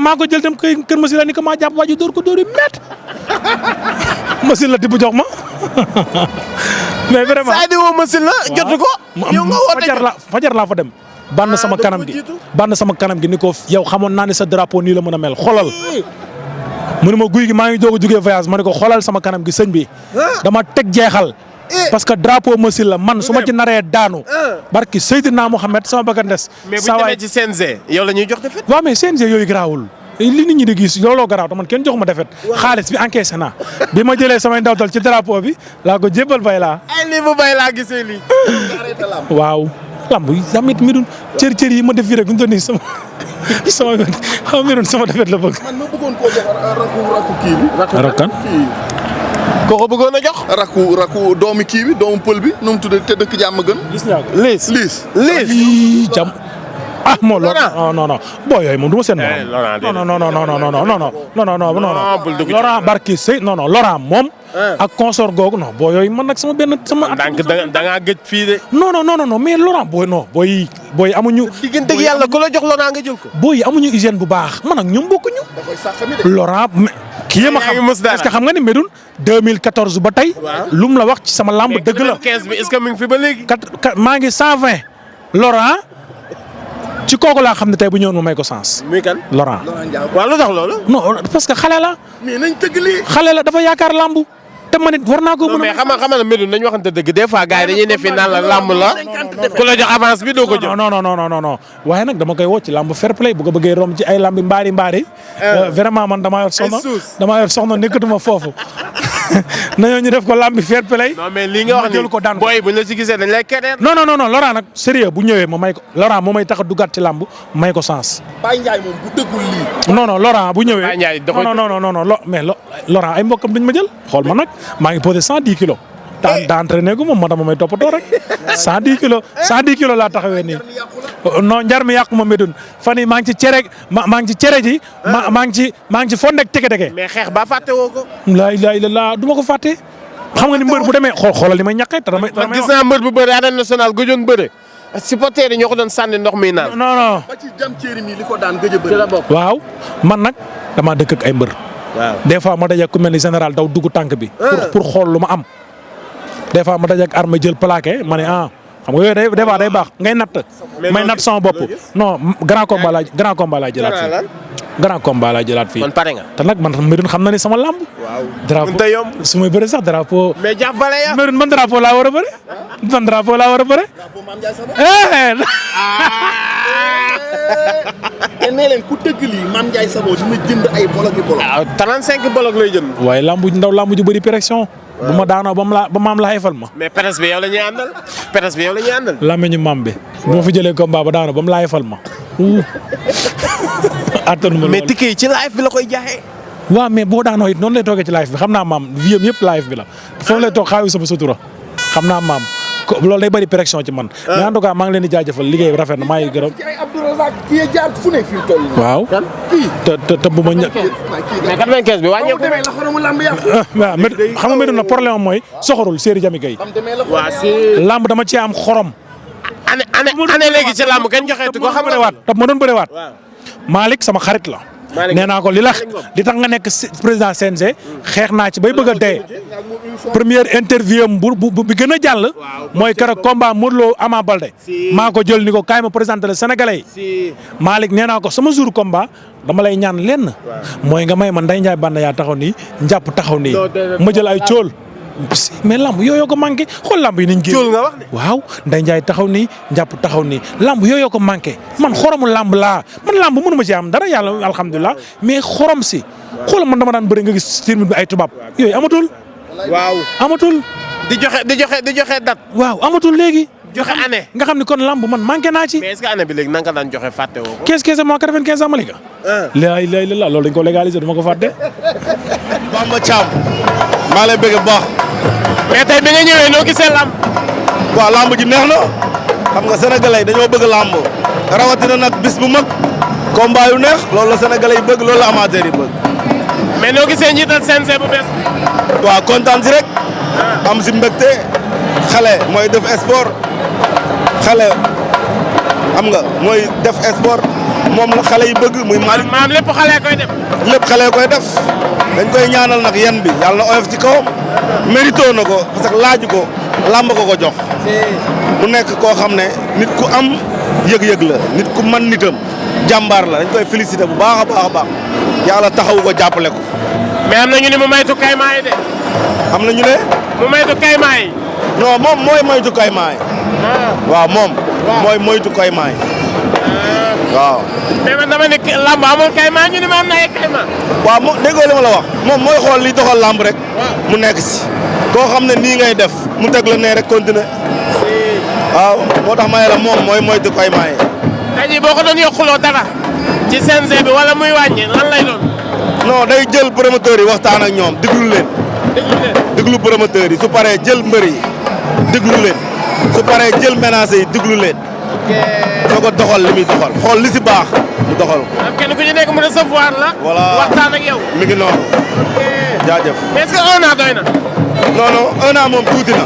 maa ko jël dem kër Massi la ni ko maa jàpp waaju dóor ko dóor yu métti Massi la tibb jox ma mais vraiment saa di woo Massi la jotu ko. yow nga woote fajar laa fa dem. bànn sama kanam gi ni ko yow xamoon naa ne sa drapeau nii la mën a mel xolal. mu ne ma guy gi maa ngi doog a jugee voyage ma ne ko xolal sama kanam gi sëñ bi dama teg jeexal. parce que drapeau Massi la man su ma ci naree daanu. barki Seydina Mohamed sama bakkan des. mais bu ñu demee ci CNG yow la ñuy jox defet. waaw mais CNG yooyu garaawul. li nit ñi di gis looloo garaaw te man kenn jox ma defet xaalis bi encaissé naa bi ma jëlee samay ndawtal ci drapeau bi laa ko jébbal Bayla. ay lii bu Bayla gisee lii. waaw. lamb yi damit mi dun cër yi ma def fii rek bu ñu doon nii sama xaw mi dun sama defet la bëgg. man ma bëggoon koo jox rakku kii bi. rakkan. koo ko bëggoon a jox. rakku doomi kii bi doomu pël bi nu mu tuddee te dëkk jàmm gën. gis naa ko liis. jàmm. ah moo Laurent non boo yooyu moom du ma seen morom. non Laurent barki sëy non Laurent moom. ak consort googu non boo yooyu man nag sama benn sama. da ngaa gëj fii de. non mais Laurent booy amuñu. diggante gi yàlla ku la jox Laurent nga jël ko. booy amuñu hygiène bu baax man ak ñoom bokkuñu. Laurent kii ma xam est-ce que xam nga ni Médoune 2014 ba tey. lu mu la wax ci sama lamb dëgg la. 15 bi est-ce que mi ngi fi ba léegi. maa ngi 120 Laurent. ci kooku laa xam ne tey bu ñëwoon ma may ko sens. muy kan Laurent. waaw lu tax loolu. non parce que xale la. mais nañ tëgg lii. xale la dafa yaakaar lambu. te man it war naa ko mën a. mais xam nga Médoune nañu waxante dëgg des fois gars yi dañuy ne fi naan la lamb la. ku la jox avance bi doo ko jox. non waaye nag dama koy woo ci lamb fair play bu ko bëggee romb ci ay lambi mbaari. vraiment man damaa yor soxna nekkatuma foofu. nañoo ñu def ko lambi fair play. non mais lii nga wax ni booy buñ la ci gisee dañ lay keneen. non Laurent nag sérieux bu ñëwee ma may ko Laurent moo may tax a duggaat ci lamb may ko sens. Baye Ndiaye moom bu dëggul lii. non Laurent bu ñëwee. Baye Ndiaye non mais Laurent ay mbokkam duñ ma jël xool ma nag maa ngi posé 110 kilos. daa entraîné gu moom moo tax ma may toppatoo rek 110 kilos laa taxawee nii. non njar mi yàqu ma Médoune fan yii maa ngi ci cere ji. maa ngi ci fondek tege. mais xeex ba fàtte woo ko. laa ilaaha illallaah du ma ko fàtte. xam nga ni mbër bu demee xoolal li may ñàkkee te damay gis naa mbër bu bëre arène nationale gëjoon bëre. supporters yi ñoo ko doon sànni ndox mi naan. non. ba ci jam ceeri mi li ko daan gëj a bëri. waaw man nag damaa dëkk ak ay mbër. waaw des fois ma daje ku mel ni général daw dugg tànk bi. pour xool lu ma am. des fois ma daje ak arme jël plaqué ma ne xam nga yooyu des fois day baax ngay natt. may natt sama bopp non grand combat laa jëlaat fii. grand combat laa jëlaat fii. kon pare nga. te nag man Médoune xam na ni sama lamb. waaw drapeau su may bëre sax drapeau. mais jàppale ya. Médoune man drapeau laa war a bëre. man drapeau laa war a bëre. te nee leen ku tëgg lii Mame Ndiaye Savon dina jënd ay bolok yi bolok. 35 bolok lay jënd. waaye lamb ju ndaw lamb ju bëri pression. bu ma daanoo ba maam la xayfal ma. mais presse bi yow la ñuy àndal. làmmiñu maam bi. bu ma fi jëlee combat ba daanoo ba mu la xayfal ma. attanu ma mais ticket yi ci live bi la koy jaayee. waaw mais boo daanoo it noonu lay toogee ci live bi xam naa maam vie am yëpp live bi la foofu lay toog xaawi sama sutura xam naa maam loolu day bëri pression ci man. mais en tout cas maa ngi leen di jaajëfal liggéey bi rafet na maa ngi gërëm. ci ay Abdourazak kii jaar fu ne fii toll. waaw te bu ma ñàkk. mais 95 bi wàññeeku. demee la xoromu lamb yàqu. waaw xam nga Médoune na problème am mooy soxorul Séeri Jami Gueye. waaw si. lamb dama ci am xorom. année léegi ci lamb kenn joxeetu ko xam nga. te ma doon bëriwaat. Malick sama xarit la. nee naa ko li tax nga nekk président CNG xeex naa ci bay bëgg a dee première interview am bu bi gën a jàll mooy keroog combat Modou Lo Ama Baldé maa ko jël ni ko kaay ma présenté le Sénégalais yi Malick nee naa ko sama jour combat dama lay ñaan lenn mooy nga may ma Ndeye Ndiaye Banda yaa taxaw nii njàpp taxaw nii ma jël ay cool mais lamb yooyu ko manqué xool lamb yi niñ génn nga wax de waaw Ndeye Ndiaye taxaw nii njàpp taxaw nii lamb yooyu ko manqué man xoromu lamb laa man lamb mënu ma ci am dara yàlla alhamdulilah mais xorom si xoolal man dama daan bëri nga gis termine bi ay tubaab yooyu amatul. waaw amatul. di joxe date. waaw amatul léegi. joxe année. nga xam ne kon lamb man manqué naa ci. mais est-ce que année bi léegi nan nga daan joxe fàtte woo ko. 15 mois 95 ans Malika. la ilaha illallah loolu dañ ko légaliser dama ko fàtte. Bamba Thiam. maa lay bëgg bu baax. mais tey bi nga ñëwee noo gisee lamb. waaw lamb ji neex na. xam nga sénégalais dañoo bëgg lamb. rawatina nag bis bu mag. combat yu neex loolu la sénégalais yi bëgg loolu la amateur yi bëgg. mais noo gisee njiital CNG bu bees bi. waaw kontaan si rek. am si mbégte. xale mooy def sport. xale xam nga mooy def sport moom la xale yi bëgg muy Malick. maam lépp xale koy def. lépp xale koy def. dañ koy ñaanal nag yan bi yàlla na oyof ci kawam. mérito na ko parce que laaju ko làmb ko jox. mu nekk koo xam ne nit ku am yëg-yëg la nit ku man nitam jàmbaar la dañ koy féliciter bu baax a baax a baax yàlla taxawu ko jàppale ko. mais am na ñu ne mu maytu kaymaa yi de. am na ñu ne. mu maytu kaymaa yi. non moom mooy moytu kaymaa yi. waaw moom. mooy moytu kaymaa yi. waaw. mais man dama ne lamb amul kaymaa ñu ne ma am na ay kaymaa. waaw moom déggoo li ma la wax moom mooy xool li doxal lamb rek. mu nekk si. koo xam ne nii ngay def mu teg la nee rek continuer. waaw moo tax ma ne la moom mooy moytu kaymaa yi. tey jii boo ko doon yokkuloo dara. ci CNG bi wala muy wàññi lan lay doon. non day jël promoteurs yi waxtaan ak ñoom déglu leen. déglu promoteurs yi su paree jël mbër yi déglu leen su paree jël ménages yi déglu leen. soo ko doxal li muy doxal xool li si baax mu doxal ko. am kenn ku ci nekk mu recevoir la. voilà waxtaan ak yow. mi ngi noonu. jaajëf. mais est-ce que 1 an doy na. non non 1 an moom tuuti na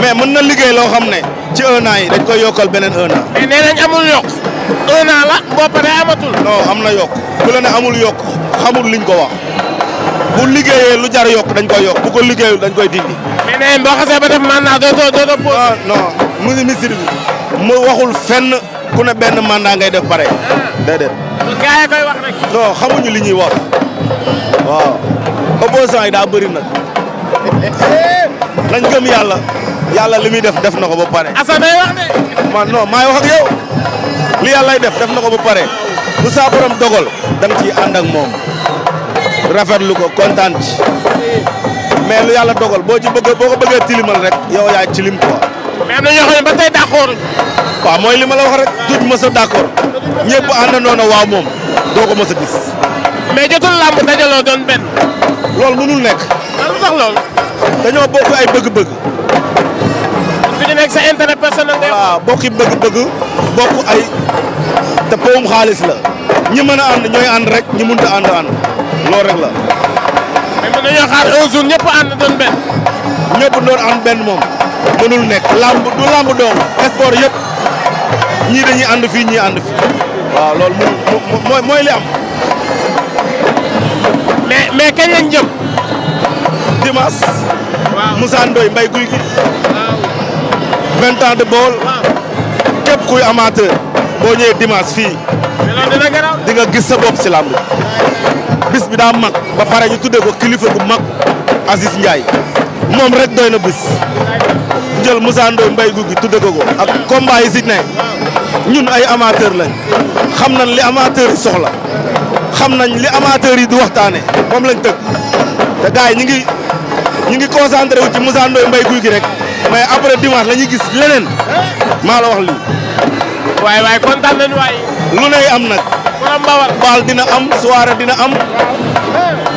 mais mën na liggéey loo xam ne ci 1 an yi dañ koy yokkal beneen 1 an. mais nee nañ amul yokk 1 an la boo paree amatul. non am na yokk ku la ne amul yokk xamul liñ ko wax bu liggéeyee lu jar yokk dañ koy yokk bu ko liggéeyul dañ koy dindi. mais nee boo xasee ba def mandat dootoo posé. non ministre bi mu waxul fenn ku ne benn mandat ngay def pare. déedéet. gars yi koy wax rek. non xamuñu li ñuy wax waaw opposant yi daa bëri nag nañ gëm yàlla yàlla li muy def na ko ba pare. Assane day wax de. man non maay wax ak yow li yàllay def na ko ba pare lu saa borom dogal da nga ciy ànd ak moom rafetlu ko kontaan ci mais lu yàlla dogal boo ko bëggee tilimal rek yow yaa tilim quoi. mais am na ñoo xam ne ba tey d'accord. waaw mooy li ma la wax rek duñ mës a d'accord ñëpp àndandoo na waaw moom doo ko mës a gis. mais jotul làmb dajaloo doon benn. loolu mënul nekk. lu tax loolu. dañoo bokk ay bëgg-bëgg. ku ci nekk sa intérêt personnel nga. waaw bokki bëgg-bëgg bokk ay te powum xaalis la ñi mën a ànd ñooy ànd rek ñi mënut a ànd loolu rek la. mais mën nañoo xaar un jour ñëpp ànd doon benn. ñëpp doon ànd benn moom mënul nekk lamb du lamb doon sport yëpp ñii dañuy ànd fii ñii ànd fii waaw loolu mooy li am. mais kañ lañ jëm. dimanche. waaw Moussa Ndoye Mbaye Guy gi. 20 ans de Baol. képp kuy amateur. boo ñëwee dimanche fii. di nga gis sa bopp si lamb bis bi daa mag ba pare ñu tuddee ko kilifa gu mag Aziz Ndiaye moom rek doy na bis jël Moussa Ndoye Mbaye Guy gi tuddee ko ak combat yi si ne ñun ay amateur lañ xam nañ li amateur yi soxla xam nañ li amateur yi di waxtaane moom lañ tëgg te gars yi ñu ngi concentré wu ci Moussa Ndoye Mbaye Guy gi rek mais après dimanche la ñuy gis leneen maa la wax lii. waaye kontaan nañu waay. lu ne am nag. baal dina am soirée dina am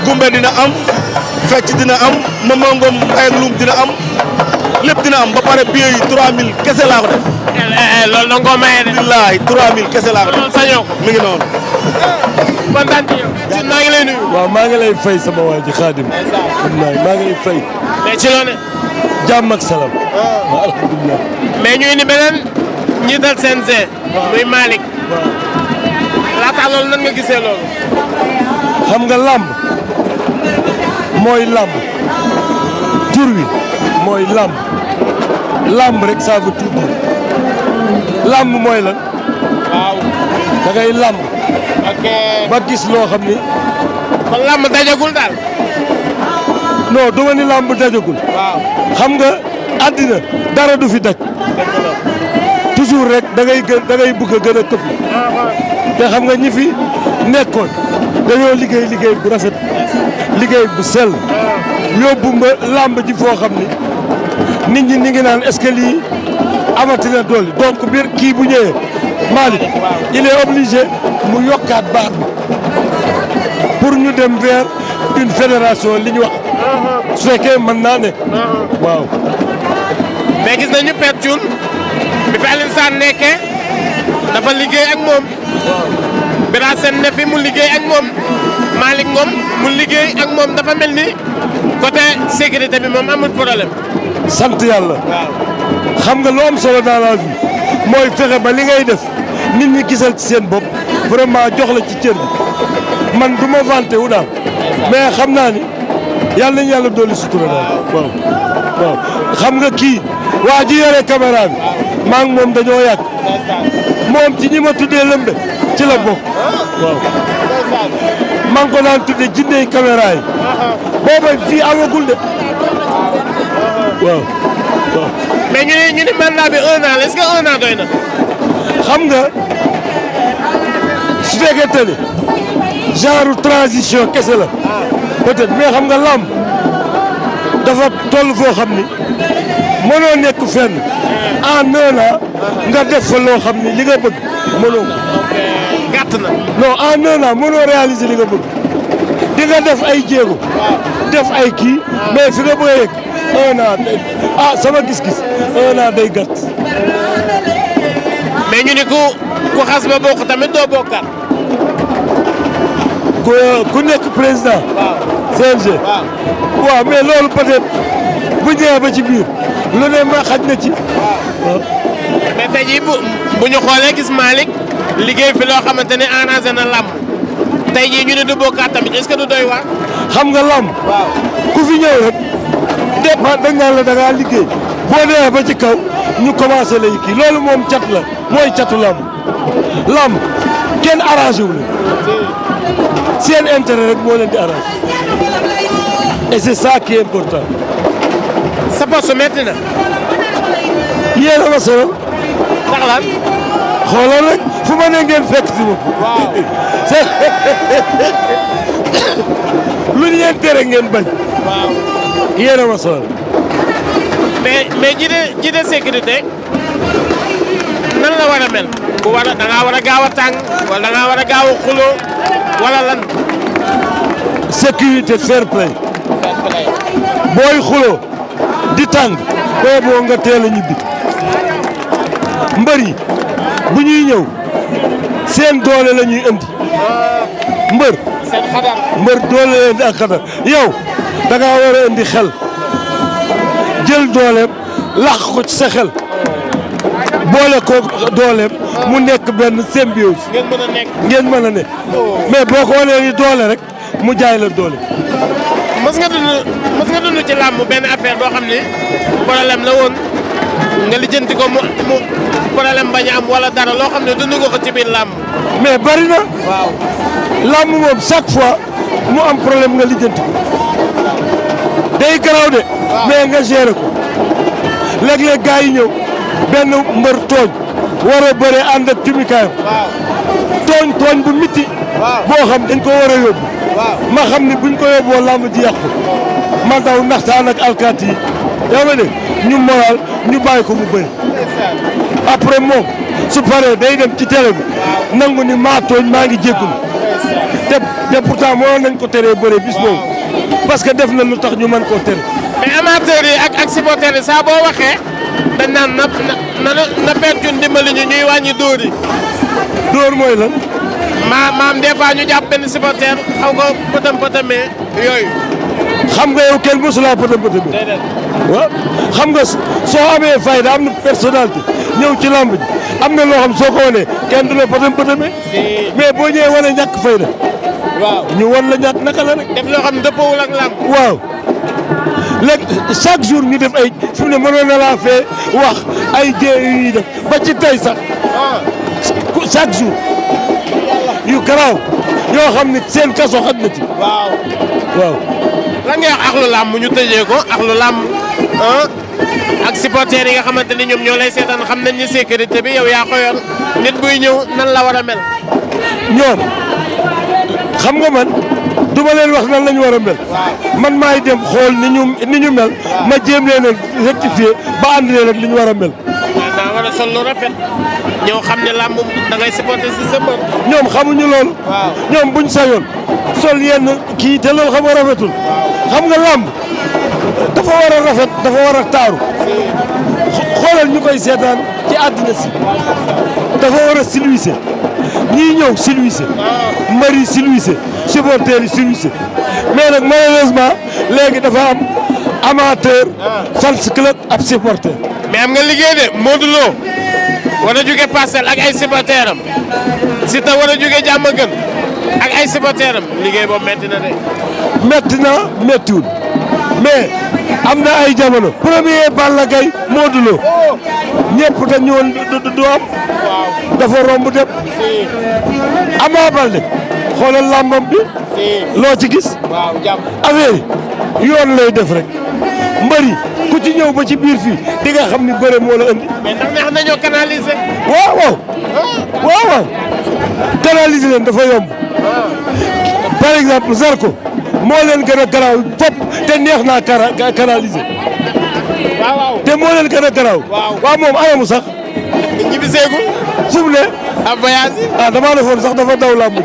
gumbe dina am fecc dina am mamangom ay lum dina am lépp dina am ba pare billet yi 3000 kese laa ko def. loolu da nga koo maye de. billahi 3000 kese laa ko def. loolu sañoo ko mi ngi noonu. kontaan ci yow. maa ngi lay nuyu. waaw maa ngi lay fay sama waa ji Xaadim. wallaay maa ngi lay fay. mais ci loone jàmm ak salaam. waaw alhamdulilah. mais ñu indi beneen njiital CNG. muy Malick. laata loolu nan nga gisee loolu. xam nga làmb mooy làmb tur wi mooy làmb làmb rek ça veut tout dire làmb mooy lan. waaw. da ngay làmb. ok ba gis loo xam ni. kon làmb dajagul daal. non duma ni làmb dajagul. waaw xam nga àddina dara du fi daj. toujours rek da ngay bëgg a gën a këf. te xam nga ñi fi nekkoon dañoo liggéey bu rafet liggéey bu sell yóbbu làmb ji foo xam ni nit ñi ngi naan est-ce que lii amati na doole donc biir kii bu ñëwee Malick il est obligé mu yokkaat baat bi pour ñu dem vers une fédération li ñu wax su fekkee mën naa ne waaw. mais gis nañu Père Thioune bi fi Alioune Sarr nekkee dafa liggéey ak moom Bira Sène ne fi mu liggéey ak moom Malick Ngom mu liggéey ak moom dafa mel ni côté sécurité bi moom amul problème. sant yàlla. xam nga lu am solo dans la vie mooy fexe ba li ngay def nit ñi gisal ci seen bopp vraiment jox la ci cër bi man du ma vanté wu daal mais xam naa ni yàlla nañu yàlla dolli sutura daal waaw. waaw xam nga kii waa ji yore caméra bi maa ngi moom dañoo yàgg moom ci ñi ma tuddee lëmbe ci la bokk waaw. maa ngi ko daan tuddee jindey caméra yi booba fii amagul de waaw. waaw mais ñu ni mandat bi 1 an est-ce que 1 an doy na. xam nga su fekkente ni genre transition kese la peut-être mais xam nga lamb dafa toll foo xam ni mënoo nekk fenn en 1 an nga def fa loo xam ni li nga bëgg mënoo ko. gàtt na. non en 1 an mënoo réaliser li nga bëgg di nga def ay jéego def ay kii mais fi nga bëgg a yegg 1 an sama gis-gis 1 an day gàtt. mais ñu ni ku xas ba bokk tamit doo bokkaat. ku nekk président. CNG. waaw mais loolu peut-être bu ñëwee ba ci biir lu ne ma xaj na ci. waaw. mais tey jii bu ñu xoolee gis Malick liggéey fi loo xamante ne arrangé na làmb tey jii ñu ne du bokkaat tamit est-ce que du doy waar. xam nga làmb. waaw ku fi ñëw rek dépend dañ naan la da ngaa liggéey boo demee ba ci kaw ñu commencé lay kii loolu moom cat la mooy catu làmb làmb kenn arrangé wu leen seen intérêt rek moo leen di arrangé et c'est ça qui est important. sa poste metti na. yéen a ma sonal. ndax lan. xoolal rek fu ma ne ngeen fekk si ma. waaw. lu ñu leen tere ngeen bañ. waaw. yéen a ma sonal. mais jiite sécurité nan la war a mel. bu war a da ngaa war a gaaw a tàng wala da ngaa war a gaaw a xuloo wala lan. sécurité fair play. booy xuloo di tàng boo nga teel a ñibbi mbër yi bu ñuy ñëw seen doole la ñuy indi mbër. seen xadar mbër doole la indi ak xadar yow da ngaa war a indi xel jël dooleem làq ko ci sa xel boole ko dooleem mu nekk benn symbiose. ngeen mën a nekk. ngeen mën a nekk mais boo ko wanee ni doole rek mu jaay la doole. mës nga dund ci làmb benn affaire boo xam ni problème la woon nga lijjanti ko mu problème bañ a am wala dara loo xam ne dund nga ko ci biir làmb. mais bari na. waaw làmb moom chaque fois mu am problème nga lijjanti ko day garaw de. mais nga gérer ko léeg-léeg gars yi ñëw benn mbër tooñ war a bëre ànd ak cumikaayam. tooñ bu miti. boo xam dañ ko war a yóbbu. ma xam ni buñ ko yóbboo làmb ji yàqu ma daw naxtaan ak alkaati yi yaa ma dégg ñu moral ñu bàyyi ko mu bëri après moom su paree day dem ci télé bi nangu ni maa tooñ maa ngi jéggul te pourtant moo nañ ko teree bëre bis boobu parce que def na lu tax ñu mën koo tere. mais amateurs yi ak supporters yi saa boo waxee dañ naan na Père Thioune dimbali ñu ñuy wàññi dóor yi. dóor mooy lan. maam des fois ñu jàpp benn supporter xaw ko pëtëm yooyu. xam nga yow kenn mosulaa pëtëm. waaw xam nga soo amee fayda am na personnalité ñëw ci lamb ji am na loo xam soo ko wanee kenn du la pëtëm mais boo ñëwee wane ñàkk fayda. waaw ñu wan la ñàkk naka la rek. def loo xam ne dëppoowul ak lamb. waaw léegi chaque jour ñu def ay fi mu ne mënoon na laa fee wax ay jéey yu ñuy def ba ci tey sax chaque jour. yu garaaw yoo xam ne seen kaso xaj na ci. waaw. waaw. lan ngay wax axlu làmb ñu tëjee ko axlu làmb ak supporters yi nga xamante ni ñoom ñoo lay seetaan xam nañ ni sécurité bi yow yaa ko yor nit buy ñëw nan la war a mel. ñoom xam nga man du ma leen wax nan la ñu war a mel. man maay dem xool ni ñu mel. ma jéem leen a rectifier ba ànd leen ak li ñu war a mel. nga war a sol lu rafet ñoo xam ne làmb da ngay supporter si sa mbër. ñoom xamuñu loolu. ñoom buñ sañoon sol yenn kii te loolu xam nga rafetul. xam nga làmb dafa war a rafet dafa war a taaru. xoolal ñu koy seetaan ci àddina si dafa war a silwise ñii ñëw silwise mbëri silwise supporters yi silwise mais nag malheureusement léegi dafa am amateur fans club ab supporter. mais am nga liggéey de Modou Lo war a jóge Parcelles ak ay supporters am Siteu war a jóge Diamaguène ak ay supporters am liggéey boobu métti na de. métti na méttiwul mais am na ay jamono. premier Balla Gaye Modou Lo ñëpp dañu woon du am. dafa romb dem. Ama Baldé xoolal làmbam bi. loo ci gis. affaire yi yoon lay def rek mbëri ku ci ñëw ba ci biir fii di nga xam ni bëre moo la andi. mais ndax neex nañoo canaliser. waaw canaliser leen dafa yomb. par exemple Zarko moo leen gën a garaaw fop te neex naa canaliser. te moo leen gën a garaaw. waaw moom anamu sax. ñibbi seegul. fu mu ne. a voyage. damaa defoon sax dafa daw làmb